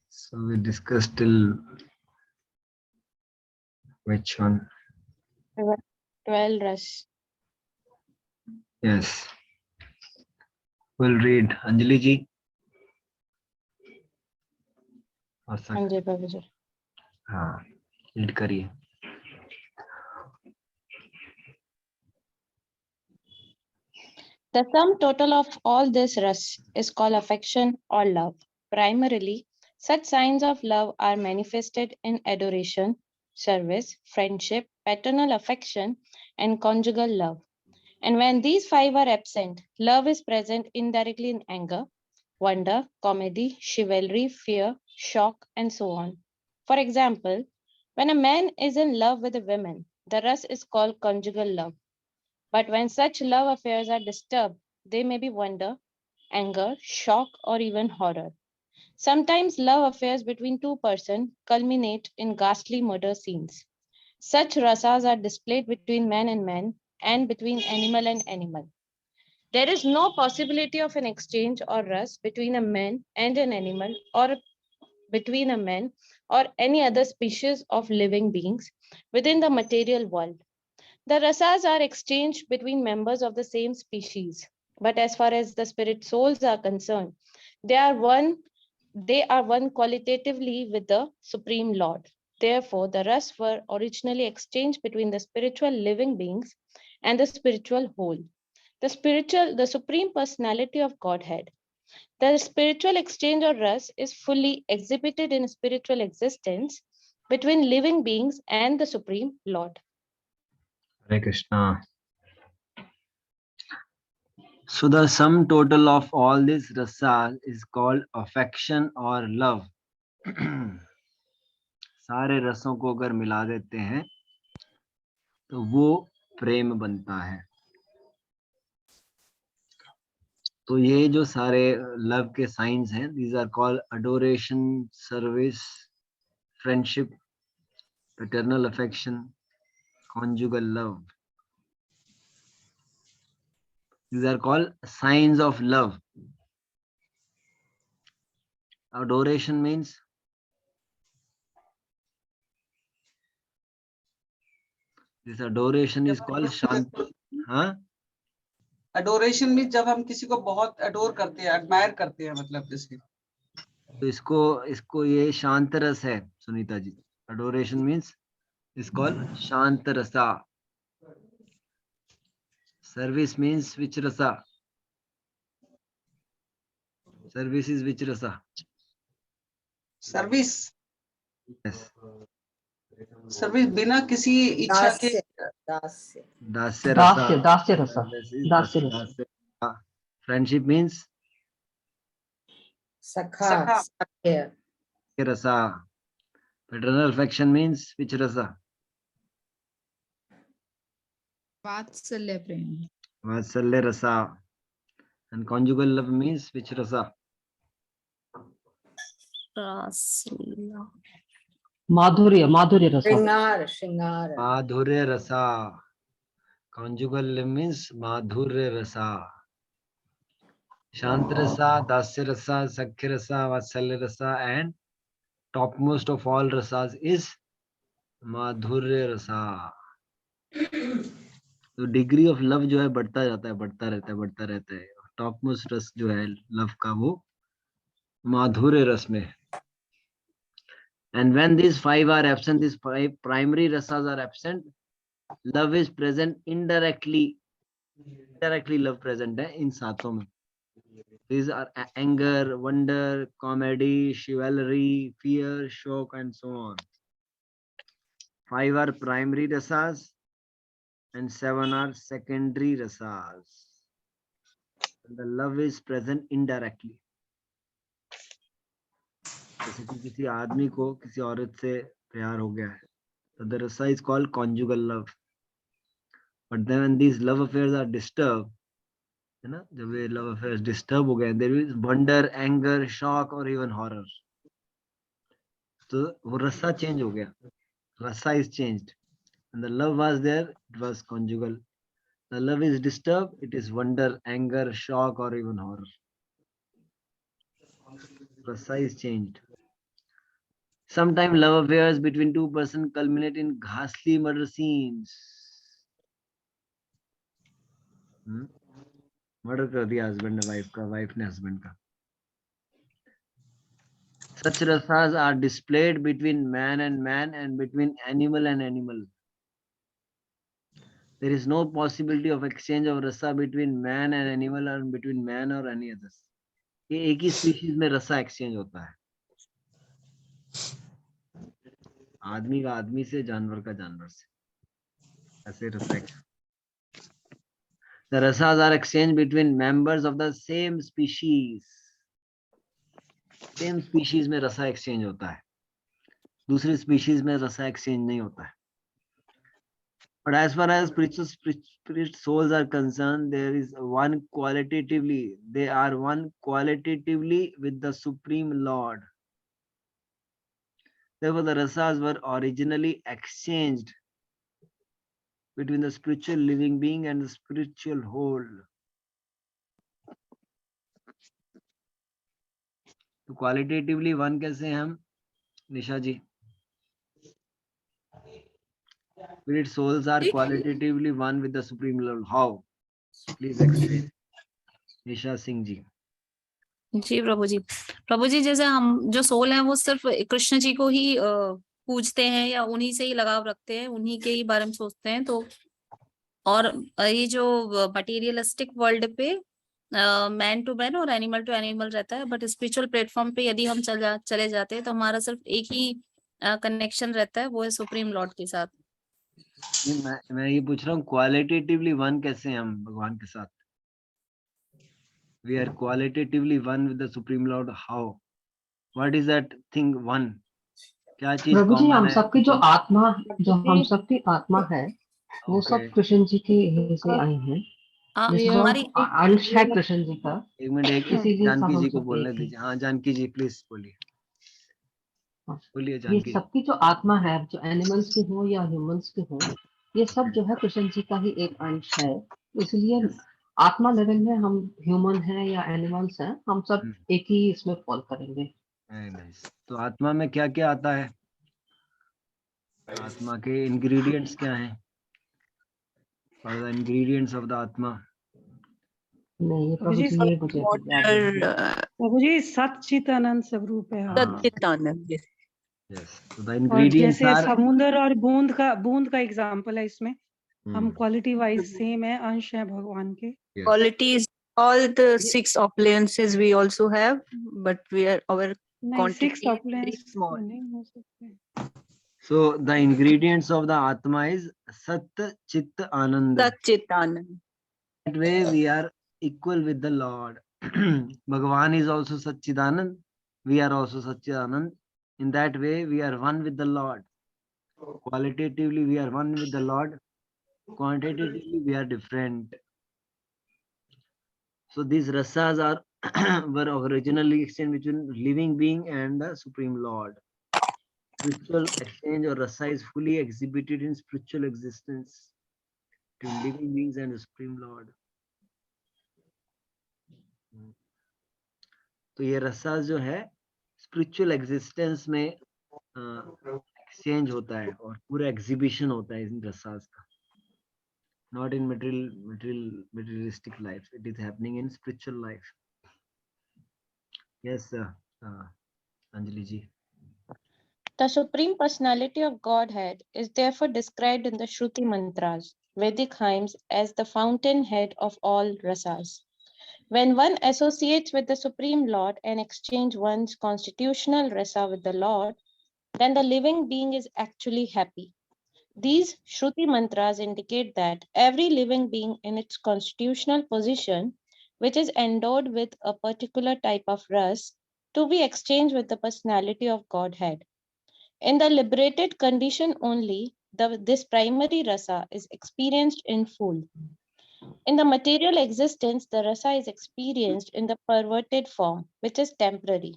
So we discussed till which one? 12 ras. Yes. We'll read Anjali ji. Sanjay Babu ji. हाँ, read करिए. The sum total of all this ras is called affection or love. Primarily, such signs of love are manifested in adoration, service, friendship, paternal affection, and conjugal love. And when these five are absent, love is present indirectly in anger, wonder, comedy, chivalry, fear, shock, and so on. For example, when a man is in love with a woman, the ras is called conjugal love. But when such love affairs are disturbed, they may be wonder, anger, shock, or even horror. Sometimes love affairs between two persons culminate in ghastly murder scenes. Such rasas are displayed between man and between animal and animal. There is no possibility of an exchange or ras between a man and an animal or between a man or any other species of living beings within the material world. The rasas are exchanged between members of the same species, but as far as the spirit souls are concerned, they are one qualitatively with the Supreme Lord. Therefore, the ras were originally exchanged between the spiritual living beings and the spiritual whole, the Supreme Personality of Godhead. The spiritual exchange or ras is fully exhibited in spiritual existence between living beings and the Supreme Lord. Hare Krishna. So the sum total of all this rasa is called affection or love. सारे रसों को अगर मिला देते हैं तो वो प्रेम बनता है. तो ये जो सारे लव के साइंस हैं, these are called adoration, service, friendship, paternal affection, conjugal love. These are called signs of love. Adoration means this adoration is called shant. हाँ? Adoration means जब हम किसी को बहुत adore करते हैं, admire करते हैं, मतलब जैसे. तो इसको ये शांत रस है Sunita ji. Adoration means is called शांत रसा. Service means which rasa? Service is which rasa? Service. Yes. Service बिना किसी इच्छा के दास्य रसा. दास्य रसा. दास्य रसा. दास्य. Friendship means Sakha. rasa. Paternal affection means which rasa? Vatsalya prem. Vatsalya rasa. And conjugal love means which rasa? माधुर्य रसा. Shringar. Madhurya rasa. Conjugal love means madhurya rasa. Shant rasa, dasya rasa, sakhya rasa, vatsalya rasa, and topmost of all rasas is madhurya rasa. तो degree of love जो है बढ़ता जाता है, बढ़ता रहता है. टॉप मोस्ट रस जो है लव का वो माधुर्य रस में. And when this five are absent, this five primary rasas are absent, love is present indirectly love present है इन सातों में. These are anger, wonder, comedy, chivalry, fear, shock, and so on. 5 are primary rasas and 7 are secondary rasas. And the love is present indirectly. जैसे कि किसी आदमी को किसी औरत से प्यार हो गया है, तो the rasa is called conjugal love. But then when these love affairs are disturbed, है ना, जब ये love affairs disturb हो गए, there is wonder, anger, shock or even horror. तो वो रसा चेंज हो गया, rasa is changed, and the love was there, it was conjugal. The love is disturbed, it is wonder, anger, shock, or even horror. Rasa is changed. Sometimes love affairs between two persons culminate in ghastly murder scenes. Murder कर दिया husband ने wife का, wife ने husband का. Such rasas are displayed between man and between animal and animal. There is no possibility of exchange of rasa between man and animal or between man or any others. ये एक ही species में रसा exchange होता है. आदमी का आदमी से, जानवर का जानवर से. ऐसे रसा. The rasas are exchanged between members of the same species. Same species में रसा exchange होता है. दूसरी species में रसा exchange नहीं होता है. But as far as spirit souls are concerned, they are one qualitatively with the Supreme Lord. Therefore, the rasas were originally exchanged between the spiritual living being and the spiritual whole. तो qualitatively one कैसे हम, निशा जी? Spirit souls are qualitatively one with the Supreme Lord. How? Please explain. Nisha Singh ji. जी प्रभु जी जैसे हम जो soul हैं वो सिर्फ कृष्ण जी को ही पूजते हैं या उन्हीं से ही लगाव रखते हैं, उन्हीं के ही बारे में सोचते हैं. तो और ये जो मटेरियलिस्टिक वर्ल्ड पे मैन टू मैन और एनिमल टू एनिमल रहता है, बट स्पिरिचुअल प्लेटफॉर्म पे यदि हम चले जाते हैं तो हमारा सिर्फ एक ही कनेक्शन रहता है, वो है सुप्रीम लॉर्ड के साथ. मैं ये पूछ रहा हूँ क्वालिटेटिवली वन कैसे हम भगवान के साथ? We are qualitatively one with the Supreme Lord. How? What is that thing one? क्या चीज प्रभु जी, common हम है? सबकी जो आत्मा, जो हम सबकी आत्मा है, वो सब कृष्ण जी के से आई है. हमारी अंश है कृष्ण जी का. एक मिनट, इसीलिए जानकी हम जी को सब बोलने एक हैं. दीजिए. हाँ जानकी जी प्लीज बोलिए. बोलिए ये जानकी जी. सबकी जो आत्मा है, जो एनिमल्स की हो या ह्यूमंस की हो, ये सब जो है कृष्ण जी का ही एक अंश है. इसलिए आत्मा लेवल में हम ह्यूमन हैं या एनिमल्स हैं, हम सब एक ही इसमें फॉल करेंगे. तो आत्मा में क्या क्या आता है? आत्मा के इंग्रेडिएंट्स क्या हैं? और द इंग्रेडिएंट्स ऑफ द आत्मा. नहीं, प्रभु जी ये मुझे प्रभु जी सच्चिदानंद स्वरूप है. सच्चिदानंद. यस, तो द और इंग्रेडिएंट्स जैसे आर समुद्र और बूंद का एग्जांपल है इसमें. हम क्वालिटी वाइज सेम है, अंश है भगवान के. Qualities, all the 6 opulences we also have, but we are our quantity is very small. नहीं हो सकते. So the ingredients of the Atma is Sat Chit Anand. Satchitanand. That way we are equal with the Lord. Bhagavan is also Satchidanand. We are also Satchidanand. In that way we are one with the Lord. Qualitatively we are one with the Lord. Quantitatively we are different. So these rasas are were originally exchanged between living being and the Supreme Lord. Spiritual exchange or rasa is fully exhibited in spiritual existence between living beings and the Supreme Lord. तो ये रसा जो है spiritual existence में exchange होता है और पूरा एग्जीबिशन होता है इन रसास का. Not in materialistic life. It is happening in spiritual life. Yes, Anjali ji. The Supreme Personality of Godhead is therefore described in the Shruti Mantras, Vedic hymns, as the fountainhead of all rasas. When one associates with the Supreme Lord and exchanges one's constitutional rasa with the Lord, then the living being is actually happy. These Shruti Mantras indicate that every living being in its constitutional position, which is endowed with a particular type of ras, to be exchanged with the personality of Godhead. In the liberated condition only, this primary rasa is experienced in full. In the material existence, the rasa is experienced in the perverted form, which is temporary,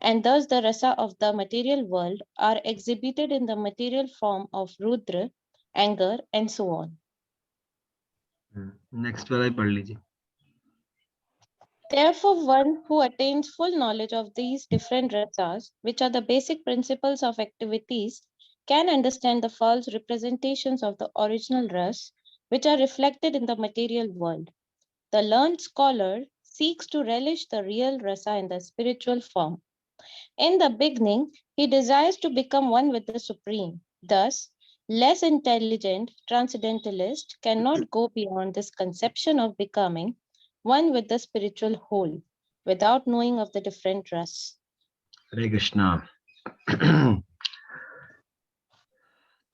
and thus the rasa of the material world are exhibited in the material form of Rudra, anger, and so on. Next वाला ही पढ़ लीजिए। Therefore, one who attains full knowledge of these different rasas, which are the basic principles of activities, can understand the false representations of the original ras, which are reflected in the material world. The learned scholar seeks to relish the real rasa in the spiritual form. In the beginning, he desires to become one with the Supreme. Thus, less intelligent transcendentalist cannot go beyond this conception of becoming one with the spiritual whole, without knowing of the different ras. हरे कृष्णा।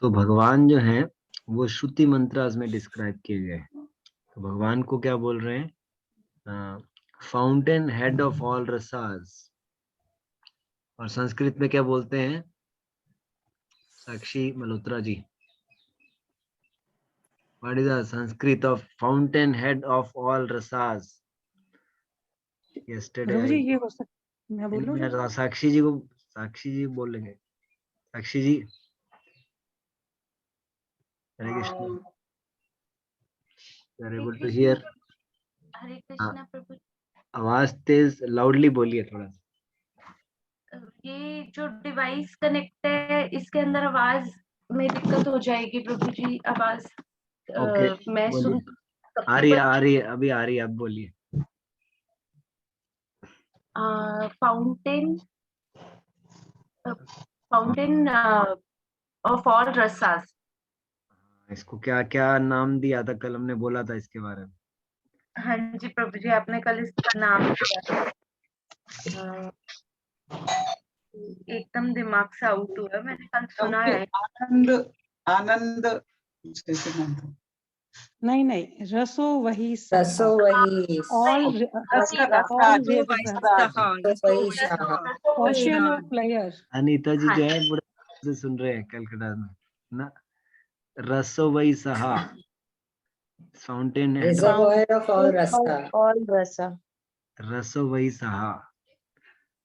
तो भगवान जो है वो श्रुति मंत्रास में describe किए गए हैं। तो भगवान को क्या बोल रहे हैं? Fountain head of all rasas. और संस्कृत में क्या बोलते हैं? Sakshi Malhotra ji, what is the Sanskrit of fountain head of all rasas? Prabhu ji ये हो सकता, मैं बोलूं? यस्टरडे साक्षी जी बोलेंगे। Sakshi ji, Hare Krishna, you are able to hear? Hare Krishna Prabhu. आवाज तेज लाउडली बोलिए थोड़ा। ये जो डिवाइस कनेक्ट है इसके अंदर आवाज में दिक्कत हो जाएगी प्रभु जी। आवाज मैं सुन आ रही है, अभी आ रही है, अब बोलिए। Fountain of all rasas. इसको क्या क्या नाम दिया था? कल हमने बोला था इसके बारे में। हाँ जी प्रभु जी, आपने कल इसका नाम दिया। एकदम दिमाग से आउट हुआ, मैंने कल सुना है। आनंद नहीं, रसो वही रसो वही प्लेयर। अनीता जी जो है बड़े सुन रहे हैं कलकत्ता में ना। रसो वही सहा, fountain head reservoir of all रसा। रसो वही सहा।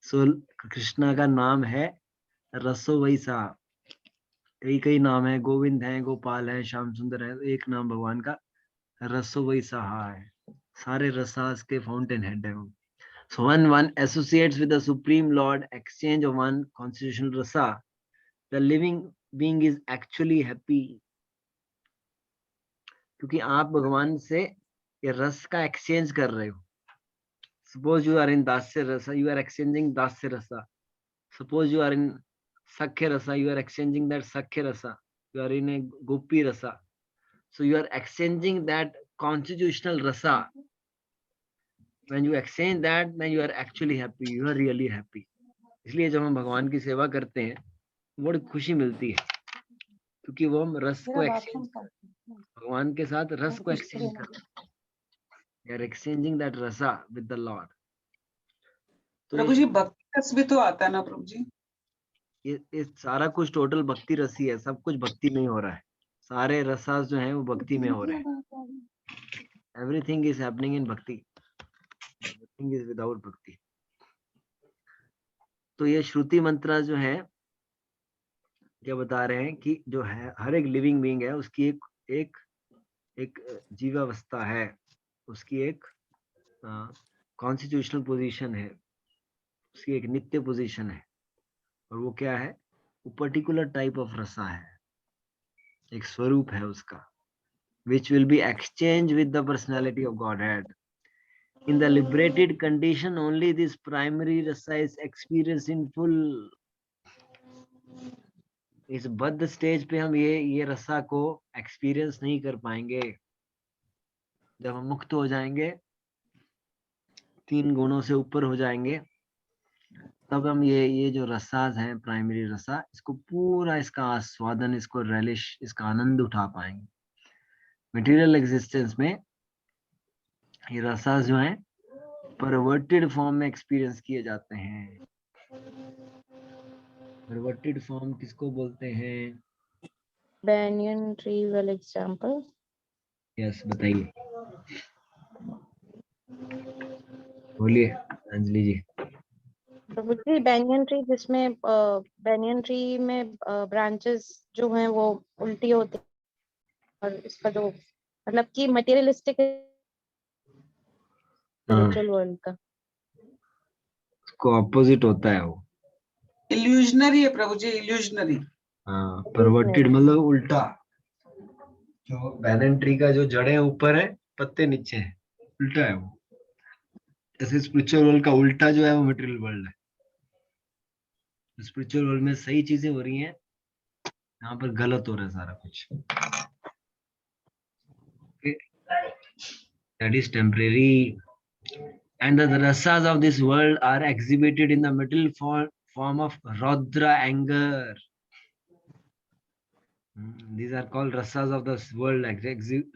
सो कृष्णा का नाम है रसो वही सहा। कई नाम है, गोविंद है, गोपाल है, श्याम सुंदर है। एक नाम भगवान का रसो वही सहा है। सारे रसास के फाउंटेन हेड है वो। So when one associates with the Supreme Lord, exchange of one constitutional rasa, the living being is actually happy. क्योंकि आप भगवान से ये रस का एक्सचेंज कर रहे हो। Suppose you are in दास्य रसा, you are exchanging दास्य रसा. Suppose you are in sakhya rasa, you are exchanging that sakhya rasa. You are in a gopi rasa, so you are exchanging that constitutional rasa. When you exchange that, then you are actually happy. You are really happy. इसलिए जब हम भगवान की सेवा करते हैं बड़ी खुशी मिलती है, क्योंकि वो हम रस को एक्सचेंज भगवान के साथ रस को एक्सचेंज कर रहे हैं। We are exchanging that rasa with the Lord. प्रभु जी भक्ति रस भी तो आता है ना प्रभु जी? ये सारा कुछ टोटल भक्ति रसी है। सब कुछ भक्ति में ही हो रहा है। सारे रसास जो हैं वो भक्ति में हो रहे हैं। Everything is happening in bhakti. Nothing is without bhakti. तो ये श्रुति मंत्र जो है क्या बता रहे हैं कि जो है हर एक लिविंग बीइंग है उसकी एक जीवावस्था है, उसकी एक कॉन्स्टिट्यूशनल पोजीशन है, उसकी एक नित्य पोजीशन है। और वो क्या है? वो पर्टिकुलर टाइप ऑफ रसा है, एक स्वरूप है उसका, which will be exchanged with the personality of Godhead. In the liberated condition, only this primary rasa is experienced in full. इस बद्ध स्टेज पे हम ये रसा को एक्सपीरियंस नहीं कर पाएंगे। जब हम मुक्त हो जाएंगे, 3 गुणों से ऊपर हो जाएंगे, तब हम ये जो रसास हैं, प्राइमरी रसा, इसको पूरा इसका आस्वादन, इसको रेलिश, इसका आनंद उठा पाएंगे। मटेरियल एग्जिस्टेंस में ये रसास जो हैं परवर्टेड फॉर्म में एक्सपीरियंस किए जाते हैं। परवर्टेड फॉर्म किसको बोलते हैं? Banyan tree well example. Yes, बताइए, बोलिए अंजलि जी। प्रभु जी banyan tree जिसमें banyan tree में ब्रांचेस जो हैं वो उल्टी होती हैं और इसका जो मतलब कि मटेरियलिस्टिक स्पिरिचुअल वर्ल्ड का उसको ऑपोजिट होता है वो। इल्यूजनरी है प्रभु जी, इल्यूजनरी। हाँ, परवर्टेड मतलब उल्टा। जो बैनन ट्री का जो जड़ें ऊपर है, पत्ते नीचे हैं, उल्टा है वो। जैसे स्पिरिचुअल वर्ल्ड का उल्टा जो है वो मटेरियल वर्ल्ड है। स्पिरिचुअल वर्ल्ड में सही चीजें हो रही हैं, यहाँ पर गलत हो रहा है सारा कुछ। That is temporary, and the rasas of this world are exhibited in the middle form of Raudra, anger. These are called rasas of this world,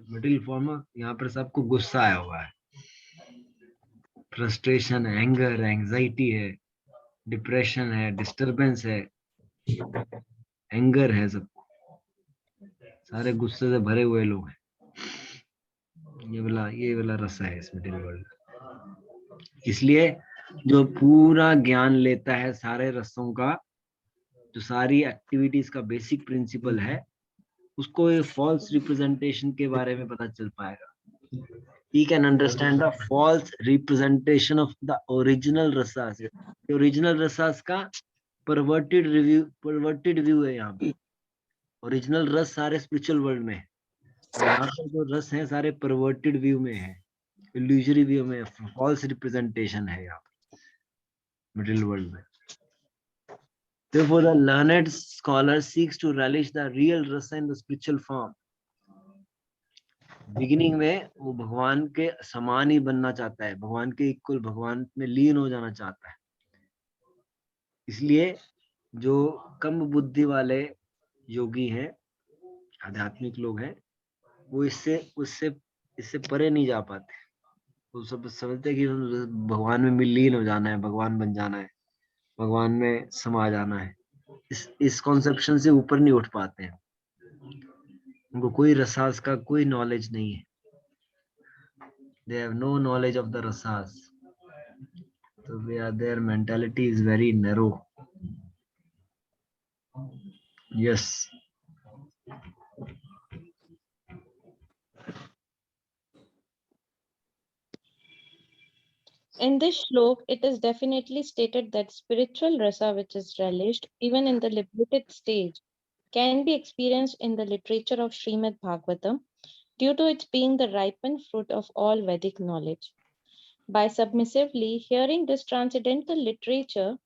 middle form of, यहाँ पर सबको गुस्सा आया हुआ है, फ्रस्ट्रेशन है, एंगर, एंजाइटी है, depression है, डिस्टरबेंस है, एंगर है, सबको सारे गुस्से से भरे हुए लोग हैं। ये वाला रसा है इस मिडिल वर्ल्ड। इसलिए जो पूरा ज्ञान लेता है सारे रसों का, जो सारी एक्टिविटीज का बेसिक प्रिंसिपल है, उसको ये फॉल्स रिप्रेजेंटेशन के बारे में पता चल पाएगा। He can understand the false representation of the original rasas. Original rasas का परवर्टेड व्यू है यहाँ पे। ओरिजिनल रस सारे स्पिरिचुअल वर्ल्ड में है, यहाँ पर जो रस है सारे परवर्टेड व्यू में है, इल्यूजरी व्यू में, फॉल्स रिप्रेजेंटेशन है यहाँ मिडिल वर्ल्ड में। Therefore, the learned scholar seeks to relish the real rasa in the spiritual form. Beginning में वो भगवान के समान ही बनना चाहता है, भगवान के इक्वल, भगवान में लीन हो जाना चाहता है। इसलिए जो कम बुद्धि वाले योगी हैं, आध्यात्मिक लोग हैं, वो इससे परे नहीं जा पाते। वो सब समझते हैं कि भगवान में लीन हो जाना है, भगवान बन जाना है, भगवान में समा जाना है। इस कॉन्सेप्शन से ऊपर नहीं उठ पाते हैं, उनको कोई रसास का कोई नॉलेज नहीं है। They have no knowledge of the rasas, so their mentality is very narrow. Yes. In this shlok, it is definitely stated that spiritual rasa, which is relished even in the liberated stage, can be experienced in the literature of Śrīmad-Bhāgavatam due to its being the ripened fruit of all Vedic knowledge. By submissively hearing this transcendental literature,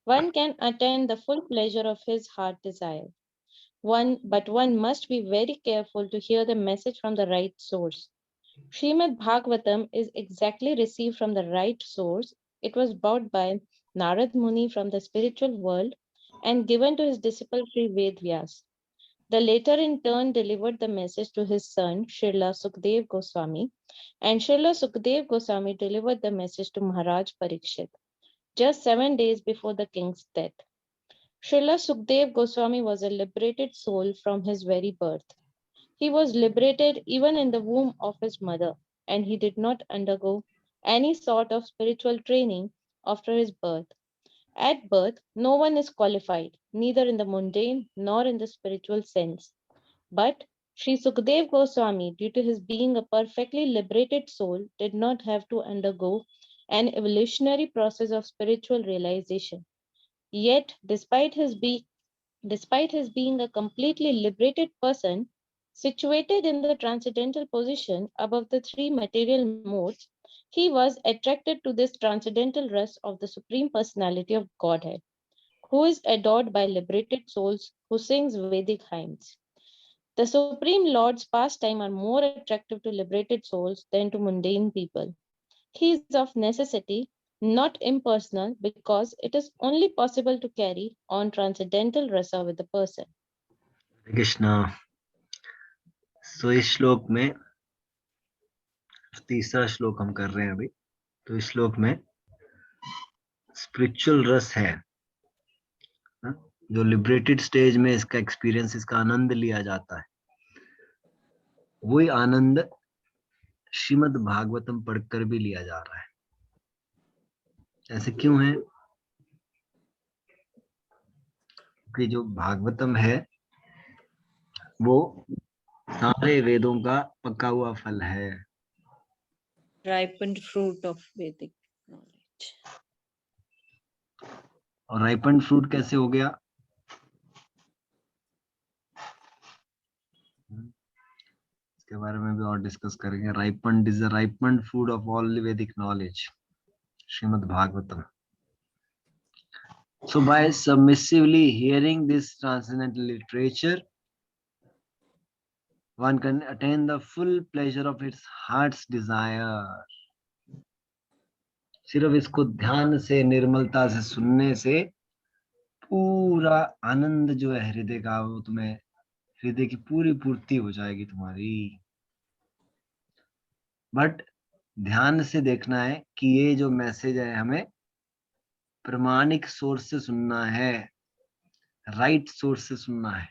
one can attain the full pleasure of his heart desire. But one must be very careful to hear the message from the right source. Śrīmad-Bhāgavatam is exactly received from the right source. It was brought by Narad Muni from the spiritual world and given to his disciple Sri Ved-Vyas. The latter in turn delivered the message to his son Śrīla Śukadeva Gosvāmī, and Śrīla Śukadeva Gosvāmī delivered the message to Maharaj Parikshit just 7 days before the king's death. Śrīla Śukadeva Gosvāmī was a liberated soul from his very birth. He was liberated even in the womb of his mother, and he did not undergo any sort of spiritual training after his birth. At birth, no one is qualified, neither in the mundane nor in the spiritual sense. But Śrī Śukadeva Gosvāmī, due to his being a perfectly liberated soul, did not have to undergo an evolutionary process of spiritual realization. Yet, despite his being a completely liberated person, situated in the transcendental position above the three material modes, he was attracted to this transcendental rest of the Supreme Personality of Godhead, who is adored by liberated souls who sings Vedic hymns. The Supreme Lord's pastime are more attractive to liberated souls than to mundane people. He is of necessity not impersonal because it is only possible to carry on transcendental rasa with the person. Krishna. सो इस श्लोक में तीसरा श्लोक हम कर रहे हैं अभी। तो इस श्लोक में स्पिरिचुअल रस है, जो लिबरेटेड स्टेज में इसका एक्सपीरियंस, इसका आनंद लिया जाता है। वही आनंद श्रीमद् भागवतम पढ़कर भी लिया जा रहा है। ऐसे क्यों है? कि जो भागवतम है वो सारे वेदों का पका हुआ फल है। ripened fruit of Vedic knowledge. और राइपेंड फ्रूट कैसे हो गया? इसके बारे में भी और डिस्कस करेंगे। Ripened is the ripened food of all वैदिक knowledge, Śrīmad-Bhāgavatam. So by submissively hearing this transcendental literature, one can attain the full pleasure of its heart's desire. सिर्फ इसको ध्यान से, निर्मलता से सुनने से पूरा आनंद जो है हृदय का, वो तुम्हें, हृदय की पूरी पूर्ति हो जाएगी तुम्हारी। बट ध्यान से देखना है कि ये जो मैसेज है हमें प्रमाणिक सोर्स से सुनना है, राइट सोर्स से सुनना है।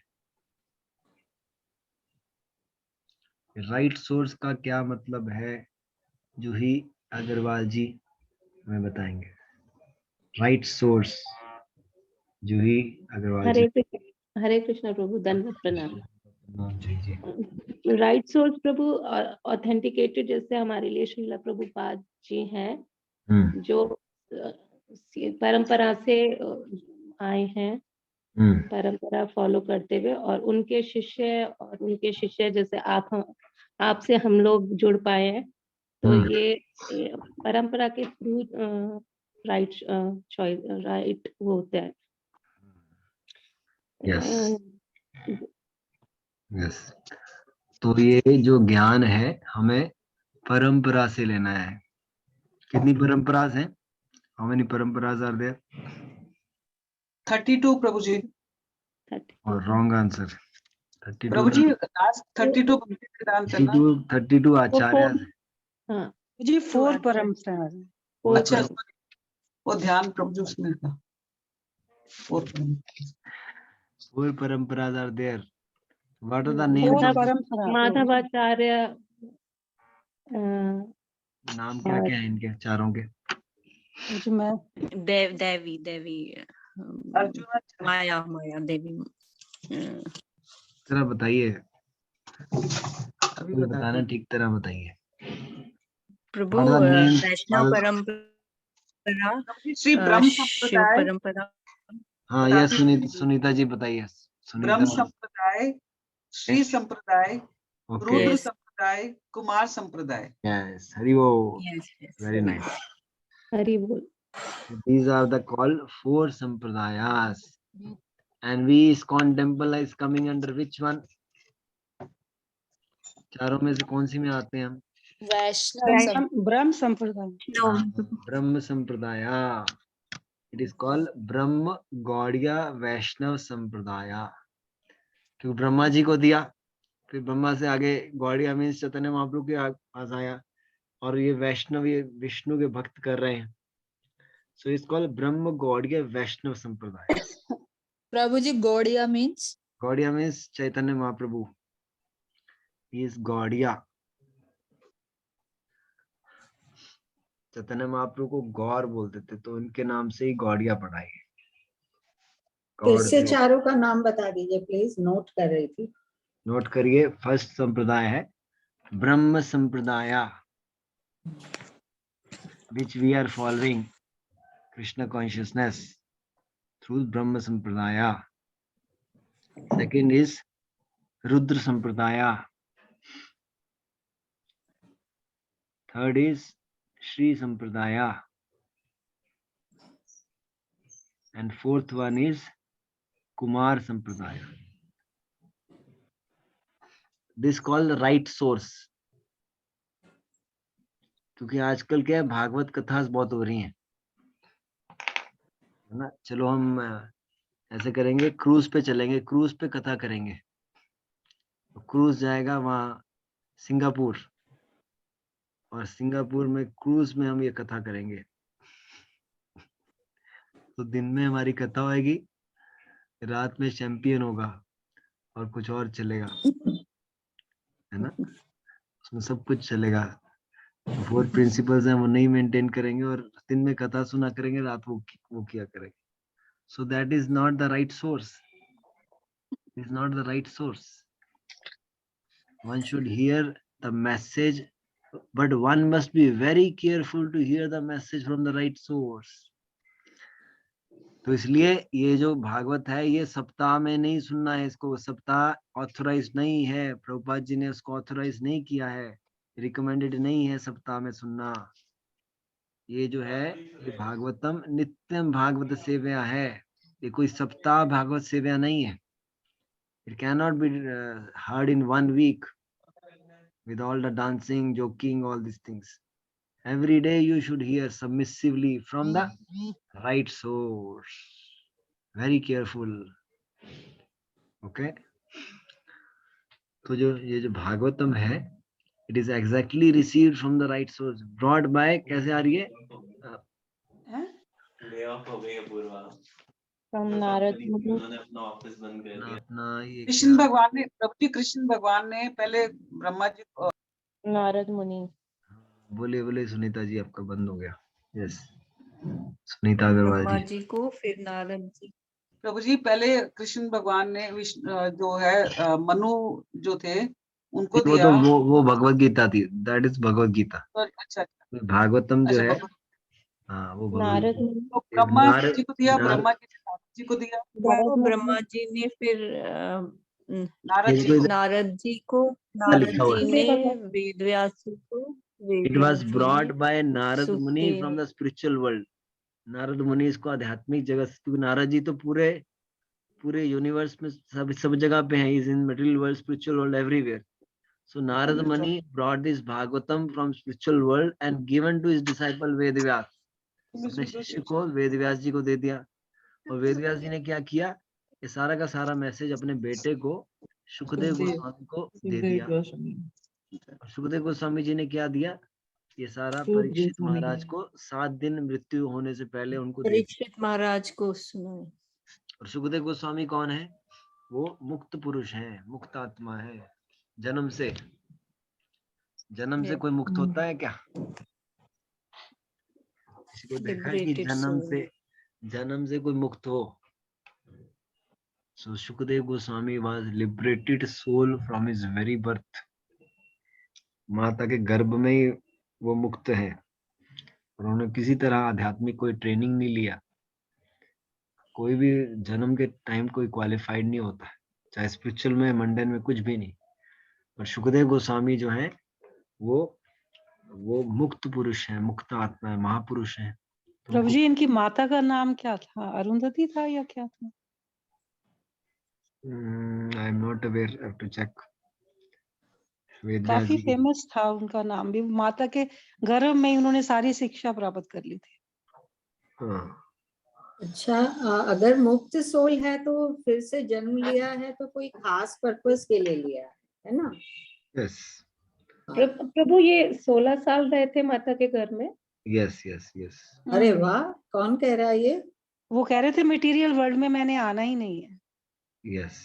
राइट सोर्स का क्या मतलब है, जूही अग्रवाल जी हमें बताएंगे। राइट सोर्स, जूही अग्रवाल जी। हरे कृष्ण प्रभु, दंडवत प्रणाम। जी जी। राइट सोर्स प्रभु ऑथेंटिकेटेड, जैसे हमारे लिए श्रीला प्रभुपाद जी हैं जो परंपरा से आए हैं, परंपरा फॉलो करते हुए, और उनके शिष्य जैसे आपसे हम लोग जुड़ पाए हैं, तो ये परंपरा के थ्रू राइट चॉइस, राइट वो होता है। यस। तो ये जो ज्ञान है हमें परंपरा से लेना है। कितनी परंपरास हैं? How many paramparas are there? 32 Prabhu ji. और wrong answer. 32 Prabhu ji last 32 दान करना। 32 आचार्य। हाँ जी, 4 परंपरा। अच्छा, वो ध्यान प्रभु जी उसमें था। 4 paramparas are there. What are the names of Madhvacharya, नाम क्या क्या है इनके चारों के? देवी माया देवी। तरह बताइए, अभी बताना ठीक तरह बताइए। प्रभु वैष्णव परंपरा, श्री ब्रह्म शिव परंपरा। हाँ, यह सुनीता जी बताइए। ब्रह्म संप्रदाय, श्री संप्रदाय, रुद्र संप्रदाय, कुमार संप्रदाय। यस, हरि बोल। वेरी नाइस, हरि बोल। These are the called 4 sampradayas, and we ISKCON temple is coming under which one? चारों में से कौन सी में आते हैं हम? ब्रह्म संप्रदाय। ब्रह्म संप्रदाया। It is called ब्रह्म गौड़िया वैष्णव संप्रदाया, क्योंकि ब्रह्मा जी को दिया, फिर ब्रह्मा से आगे गौड़िया मीन्स चैतन्य महाप्रभु के पास आया, और ये वैष्णव, ये विष्णु के भक्त कर रहे हैं। So it's called ब्रह्म गौड़िया वैष्णव संप्रदाय। प्रभु जी, Gaudiya means Chaitanya Mahaprabhu. He is Gaudiya. Chaitanya Mahaprabhu को गौर बोलते थे, तो उनके नाम से ही गौड़िया पढ़ा है। फिर से चारों का नाम बता दीजिए प्लीज, नोट कर रही थी। नोट करिए। फर्स्ट संप्रदाय है ब्रह्म संप्रदाया, which we are following Krishna consciousness through Brahma Sampradaya. Second is Rudra Sampradaya. Third is Śrī Sampradaya. And fourth one is Kumar Sampradaya. This called the right source. क्योंकि आजकल क्या है, भागवत कथा बहुत हो रही हैं, है ना। चलो हम ऐसे करेंगे, क्रूज पे चलेंगे, क्रूज पे कथा करेंगे। तो क्रूज जाएगा वहां सिंगापुर, और सिंगापुर में क्रूज में हम ये कथा करेंगे। तो दिन में हमारी कथा होगी, रात में चैंपियन होगा और कुछ और चलेगा, है ना। उसमें सब कुछ चलेगा। 4 प्रिंसिपल्स हैं, वो नहीं मेंटेन करेंगे, और दिन में कथा सुना करेंगे, रात वो किया करेंगे। So that is not the right source. It is not the right source. one should hear the message, but one must be very careful to hear the message from the right source. तो इसलिए ये जो भागवत है ये सप्ताह में नहीं सुनना है, इसको सप्ताह ऑथोराइज नहीं है, प्रभुपाद जी ने उसको ऑथोराइज नहीं किया है, रिकमेंडेड नहीं है सप्ताह में सुनना। ये जो है ये भागवतम नित्यम भागवत सेव्या है, ये कोई सप्ताह भागवत सेव्या नहीं है। It cannot be heard in 1 week with all the dancing, joking, all these things. Every day you should hear submissively from the right source. Very careful. Okay. तो जो ये जो भागवतम है, it is exactly received from the right source, brought by, कैसे आ रही है? From Narad Muni. अपना ये कृष्ण भगवान ने, प्रभु जी कृष्ण भगवान ने पहले ब्रह्मा जी को, Narad Muni. बोले बोले सुनीता जी आपका बंद हो गया। यस, सुनीता अग्रवाल ब्रह्मा जी। जी को फिर नारद जी। प्रभु जी पहले कृष्ण भगवान ने जो है मनु जो थे उनको वो दिया। तो वो भगवत गीता थी, दैट इज भगवत गीता। अच्छा, भागवतम जो है, भगवत, हाँ वो नारद भगवत मुनि. तो ब्रह्मा नारद जी को दिया, नारद ब्रह्मा जी ने नारद जी को दिया, नारद मुनि. ब्रह्मा जी ने फिर नारद जी को, नारद जी को, लिखा नारद हुआ जी है। ने वेद व्यास जी को, Ved it Vyas was ji brought ने by Narad Muni Sukhdev. From the spiritual world. Narad Muni इसको आध्यात्मिक जगत, क्योंकि नारद जी तो पूरे पूरे यूनिवर्स में सब जगह पे हैं, is in material world, spiritual world, everywhere. So Narad Muni brought this Bhagavatam from spiritual world and given to his disciple Ved Vyas. अपने शिष्य को वेद व्यास जी को दे दिया, और वेद व्यास जी ने क्या किया, ये सारा का सारा मैसेज अपने बेटे को सुखदेव गोस्वामी को दे दिया। और सुखदेव गोस्वामी जी ने क्या दिया, ये सारा परीक्षित महाराज को 7 दिन मृत्यु होने से पहले उनको दे दिया। परीक्षित महाराज को सुनाए। और सुखदेव गोस्वामी कौन है? वो मुक्त पुरुष है, मुक्त आत्मा है। जन्म से कोई मुक्त होता है क्या? किसी को देखा है कि जन्म से कोई मुक्त हो? So Shukadeva Goswami was liberated soul from his very birth. माता के गर्भ में ही वो मुक्त है, उन्होंने किसी तरह आध्यात्मिक कोई ट्रेनिंग नहीं लिया। कोई भी जन्म के टाइम कोई क्वालिफाइड नहीं होता, चाहे स्पिरिचुअल में, मंडन में, कुछ भी नहीं। और शुकदेव गोस्वामी जो है वो मुक्त पुरुष है, मुक्त आत्मा है, महापुरुष है। प्रभु जी इनकी माता का नाम क्या था? अरुंधति था या क्या था? I am not aware, have to check. काफी फेमस था उनका नाम भी, माता के गर्भ में ही उन्होंने सारी शिक्षा प्राप्त कर ली थी। हाँ। अच्छा, अगर मुक्त सोल है तो फिर से जन्म लिया है तो कोई खास पर्पस के लिए लिया है ना? यस। प्रभु ये 16 साल रहे थे माता के घर में? Yes yes yes. अरे वाह, कौन कह रहा है ये? वो कह रहे थे मटेरियल वर्ल्ड में मैंने आना ही नहीं है। Yes,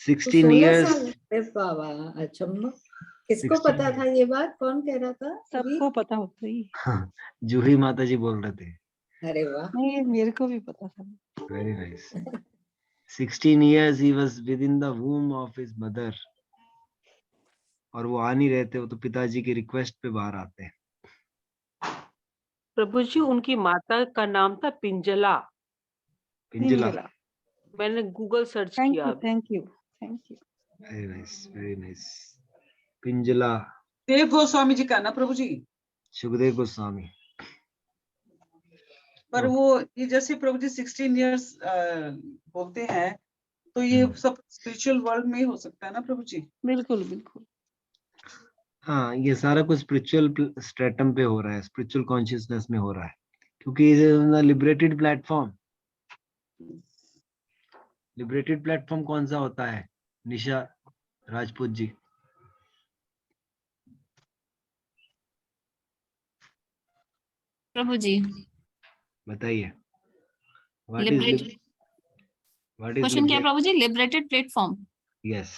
16 years। अरे बाबा, अच्छा, किसको पता था ये बात? कौन कह रहा था? सबको पता होता ही। हाँ, जूही माता जी बोल रहे थे। अरे वाह, नहीं मेरे को भी पता था। Very nice. 16 years he was within the womb of his mother, और वो आ नहीं रहते, वो तो पिताजी की रिक्वेस्ट पे बाहर आते हैं। प्रभु जी उनकी माता का नाम था पिंजला। मैंने गूगल सर्च किया। Thank you. Very nice, very nice. Pinjala Dev Goswami ji का ना प्रभु जी? सुखदेव गोस्वामी। पर वो ये जैसे प्रभु जी 16 years बोलते हैं, तो ये सब स्पिरिचुअल वर्ल्ड में ही हो सकता है ना प्रभु जी? बिल्कुल बिल्कुल। हाँ, ये सारा कुछ स्पिरिचुअल स्ट्रेटम पे हो रहा है, स्पिरिचुअल कॉन्शियसनेस में हो रहा है, क्योंकि लिबरेटेड प्लेटफॉर्म। लिबरेटेड प्लेटफॉर्म कौन सा होता है निशा राजपूत जी? प्रभु जी बताइए। क्वेश्चन क्या Prabhu ji? Liberated platform. Yes.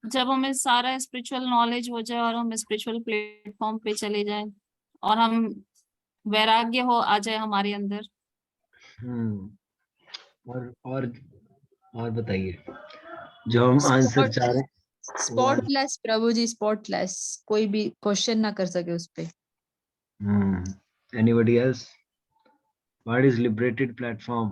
जब हमें सारा स्पिरिचुअल नॉलेज हो जाए और हम स्पिरिचुअल प्लेटफॉर्म पे चले जाएं और हम वैराग्य हो आ जाए हमारे अंदर। और बताइए, जो हम आंसर चाह रहे हैं। स्पॉटलेस प्रभु जी, स्पॉटलेस, कोई भी क्वेश्चन ना कर सके उस पे। Anybody else? What is liberated platform?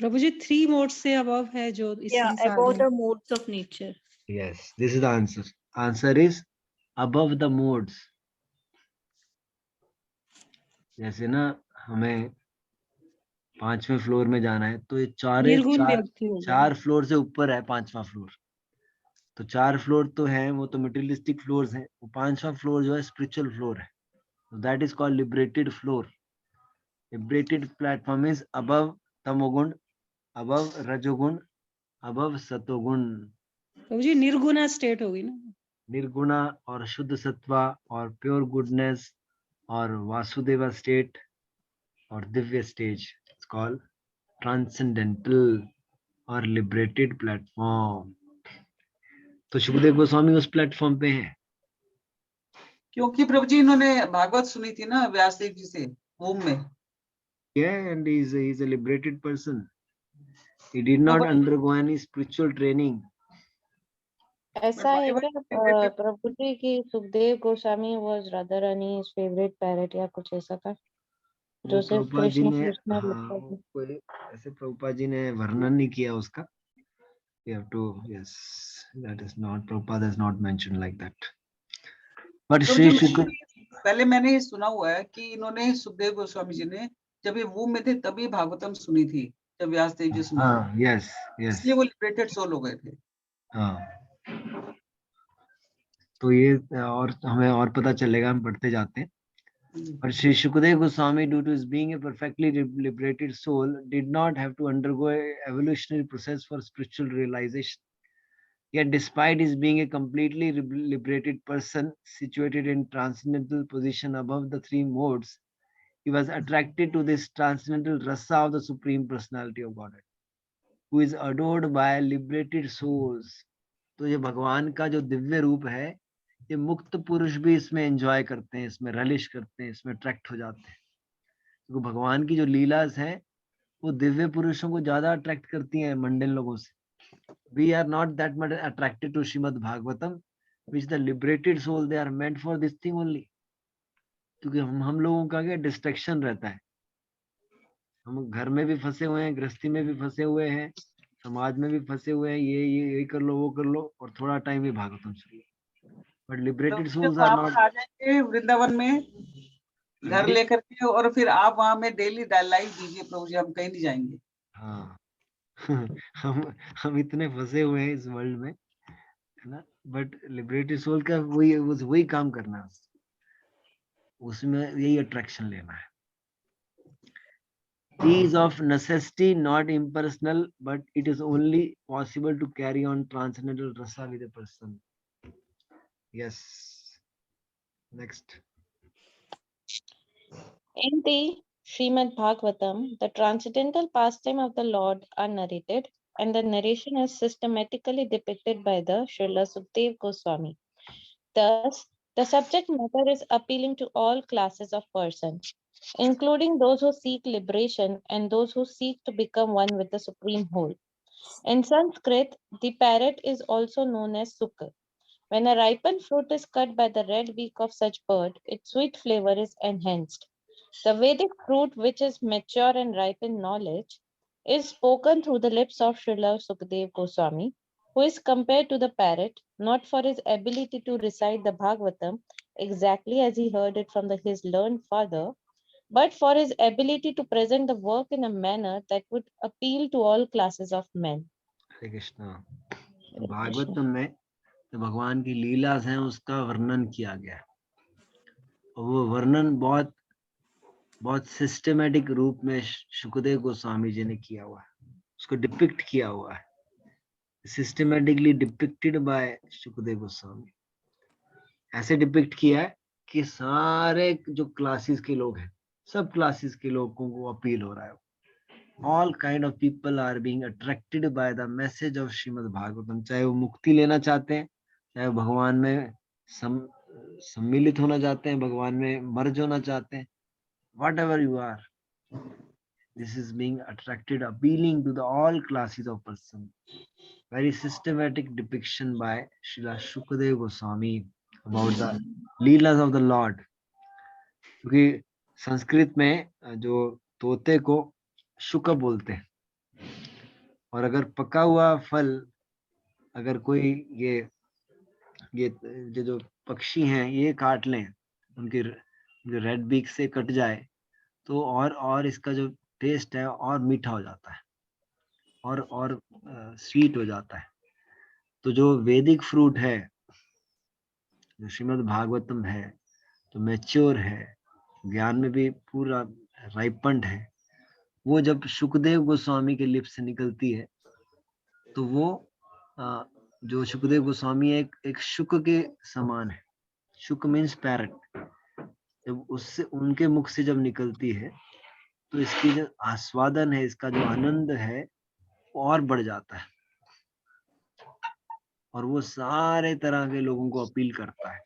Prabhu ji 3 modes से अबव है जो Yeah, इसमें about सारे। the modes of nature. Yes, this is the answer. Answer is above the modes. जैसे ना हमें 5वें फ्लोर में जाना है तो ये निर्गुण व्यक्ति होगा। 4 फ्लोर से ऊपर है 5वां फ्लोर। तो 4 फ्लोर तो है, वो तो मटेरियलिस्टिक फ्लोर्स हैं। वो 5वां फ्लोर जो है स्पिरिचुअल फ्लोर है। That is called liberated floor. Liberated platform is above तमोगुण, अबव रजोगुण, अबव सतोगुण। प्रभु जी निर्गुणा स्टेट होगी ना? निर्गुणा और शुद्ध सत्वा और प्योर गुडनेस और वासुदेवा स्टेट और Divya stage, it's called transcendental और लिबरेटेड प्लेटफॉर्म। तो शुकदेव गोस्वामी उस प्लेटफॉर्म पे हैं। क्योंकि प्रभु जी इन्होंने भागवत सुनी थी ना व्यास देव जी से वोम में। Yeah, and he's a liberated person. He did not undergo any spiritual training. ऐसा है क्या प्रभु जी की Sukhdev Goswami was Radha Rani his favorite parrot या कुछ ऐसा था जो सिर्फ कृष्ण कृष्ण लिखता था? कोई ऐसे प्रभुपाद जी ने वर्णन नहीं किया उसका। You have to, yes, that is not, Prabhupada has not mentioned like that. But Shri शुक पहले मैंने ये सुना हुआ है कि इन्होंने सुखदेव गोस्वामी जी ने जब ये वूम में थे तभी भागवतम सुनी थी, जब व्यास देव जी सुना। हाँ, yes, yes. इसलिए वो लिबरेटेड सोल हो गए थे। हाँ, तो ये और हमें और पता चलेगा, हम पढ़ते जाते हैं। But Śrī Śukadeva Gosvāmī, due to his being a perfectly liberated soul, did not have to undergo an evolutionary process for spiritual realization. Yet, despite his being a completely liberated person, situated in transcendental position above the 3 modes, he was attracted to this transcendental rasa of the Supreme Personality of Godhead, who is adored by liberated souls. तो ये भगवान का जो दिव्य रूप है, ये मुक्त पुरुष भी इसमें एंजॉय करते हैं, इसमें रलिश करते हैं, इसमें अट्रैक्ट हो जाते हैं। क्योंकि भगवान की जो लीलास हैं वो दिव्य पुरुषों को ज्यादा अट्रैक्ट करती हैं मंडन लोगों से। We are not that much attracted to Śrīmad-Bhāgavatam, which the liberated soul, they are meant for this thing only. क्योंकि हम लोगों का क्या डिस्ट्रैक्शन रहता है, हम घर में भी फंसे हुए हैं, गृहस्थी में भी फंसे हुए हैं, समाज में भी फंसे हुए हैं, ये कर लो, वो कर लो, और थोड़ा टाइम भी भागवतम सुन लो। But liberated souls are not. आ जाएंगे वृंदावन में घर लेकर के, और फिर आप वहां में डेली लाइफ दीजिए प्रभु जी, हम कहीं नहीं जाएंगे। हाँ हम इतने फंसे हुए हैं इस वर्ल्ड में, है ना। बट लिबरेटेड सोल का वही काम करना है, उसमें यही अट्रैक्शन लेना है। Is of necessity not impersonal, but it is only possible to carry on transcendental rasa with a person. Yes. Next. In the Śrīmad-Bhāgavatam, the transcendental pastime of the Lord are narrated, and the narration is systematically depicted by the Śrīla Sukadeva Gosvāmī. Thus, the subject matter is appealing to all classes of persons, including those who seek liberation and those who seek to become one with the Supreme Whole. In Sanskrit, the parrot is also known as sukha. When a ripened fruit is cut by the red beak of such bird, its sweet flavor is enhanced. The Vedic fruit, which is mature and ripe in knowledge, is spoken through the lips of Śrīla Śukadeva Gosvāmī, who is compared to the parrot, not for his ability to recite the Bhagavatam exactly as he heard it from his learned father, but for his ability to present the work in a manner that would appeal to all classes of men. हरे कृष्णा। भागवतम में तो भगवान की लीला है उसका वर्णन किया गया है, और वो वर्णन बहुत सिस्टमेटिक रूप में शुकदेव गोस्वामी जी ने किया हुआ है, उसको डिपिक्ट किया हुआ है, systematically depicted bye Shukdev Goswami. ऐसे डिपिक्ट किया है कि सारे जो क्लासेस के लोग हैं, सब क्लासेस के लोगों को अपील हो रहा है। All kind of people are being attracted by the message of Śrīmad-Bhāgavatam, चाहे वो मुक्ति लेना चाहते हैं, चाहे वो भगवान में सम्मिलित होना चाहते हैं, भगवान में मर्ज होना चाहते हैं, whatever you are, this is being attracted, appealing to the all classes of person. Very systematic depiction by Śrī Śukadeva Gosvāmī about the leelas of the Lord. क्योंकि संस्कृत में जो तोते को शुक बोलते हैं, और अगर पका हुआ फल अगर कोई ये जो पक्षी हैं ये काट लें, उनके रेड बीक से कट जाए, तो और इसका जो टेस्ट है और मीठा हो जाता है और स्वीट हो जाता है. तो जो वैदिक फ्रूट है, जो श्रीमद्-भागवतम है, तो मैच्योर है, ज्ञान में भी पूरा राइपेंड है, वो जब शुकदेव गोस्वामी के लिप्स से निकलती है, तो वो जो शुकदेव गोस्वामी एक शुक के समान है. शुक मीन्स पैरट. जब उससे उनके मुख से जब निकलती है, तो इसकी जो आस्वादन है, इसका जो आनंद है, और बढ़ जाता है, और वो सारे तरह के लोगों को अपील करता है,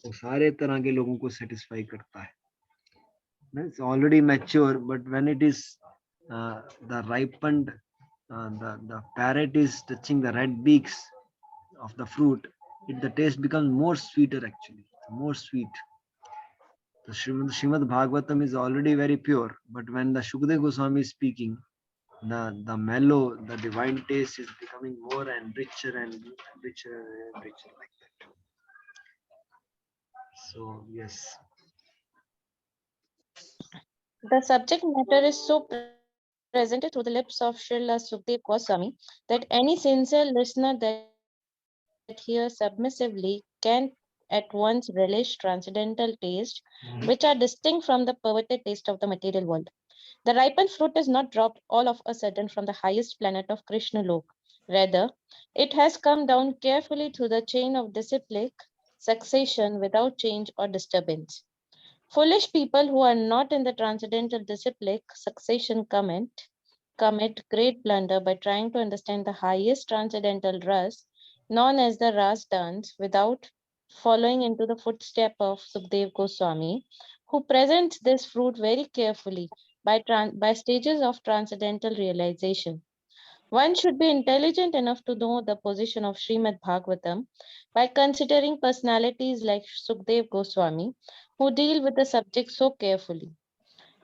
वो सारे तरह के लोगों को सेटिस्फाई करता है. It's already mature, but when it is the ripened, the parrot is touching the red beaks of the fruit, the taste becomes more sweeter, actually, more sweet. The Śrīmad-Bhāgavatam is already very pure, but when the Śukadeva Goswami is speaking, the mellow, the divine taste is becoming more and richer and richer and richer like that. So yes. The subject matter is so presented through the lips of Śrīla Śukadeva Gosvāmī that any sincere listener that hears submissively can at once relish transcendental taste, which are distinct from the perverted taste of the material world. The ripened fruit is not dropped all of a sudden from the highest planet of Krishna Lok. Rather, it has come down carefully through the chain of disciplic succession without change or disturbance. Foolish people who are not in the transcendental disciplic succession commit great blunder by trying to understand the highest transcendental ras, known as the ras dance, without following into the footstep of Sukadeva Goswami, who presents this fruit very carefully by stages of transcendental realization. One should be intelligent enough to know the position of Śrīmad-Bhāgavatam by considering personalities like Sukadeva Goswami, who deal with the subject so carefully.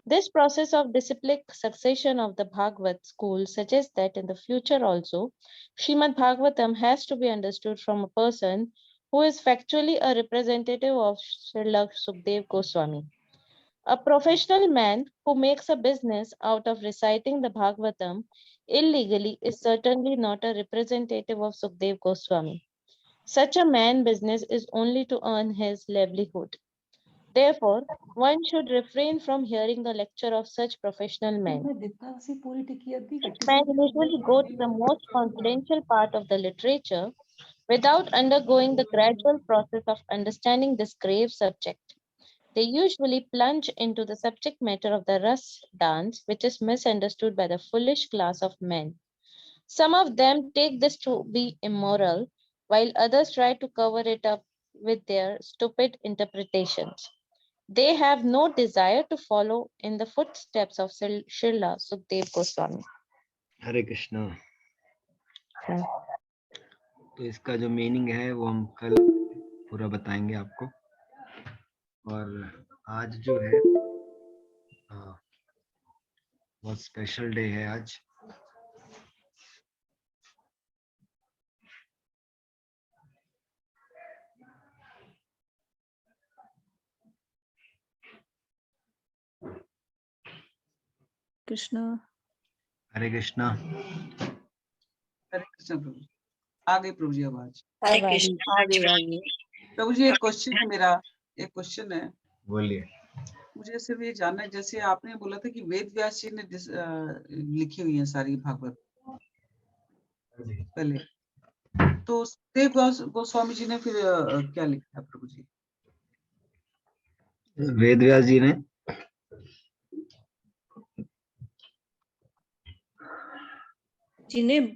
This process of disciplic succession of the Bhagavat school suggests that in the future also, Śrīmad-Bhāgavatam has to be understood from a person who is factually a representative of Srila Sukadeva Goswami. A professional man who makes a business out of reciting the Bhagavatam illegally is certainly not a representative of Sukadeva Goswami. Such a man's business is only to earn his livelihood. Therefore, one should refrain from hearing the lecture of such professional men. Men usually go to the most confidential part of the literature without undergoing the gradual process of understanding this grave subject. They usually plunge into the subject matter of the ras dance, which is misunderstood by the foolish class of men. Some of them take this to be immoral, while others try to cover it up with their stupid interpretations. They have no desire to follow in the footsteps of Srila Sukadeva Goswami. हरे कृष्णा. तो इसका जो meaning है वो हम कल पूरा बताएंगे आपको. और आज जो है बहुत स्पेशल डे है आज. कृष्णा. हरे कृष्णा. हरे कृष्ण प्रभु. आ गई प्रभु जी आवाज. हरे कृष्णा. प्रभु जी एक क्वेश्चन है मेरा. एक क्वेश्चन है. बोलिए. मुझे सिर्फ ये जानना है, जैसे आपने बोला था कि वेद व्यास जी ने लिखी हुई है सारी भागवत पहले, तो सुखदेव गोस्वामी जी ने फिर क्या लिखा है प्रभु जी? वेद व्यास जी ने जिन्हें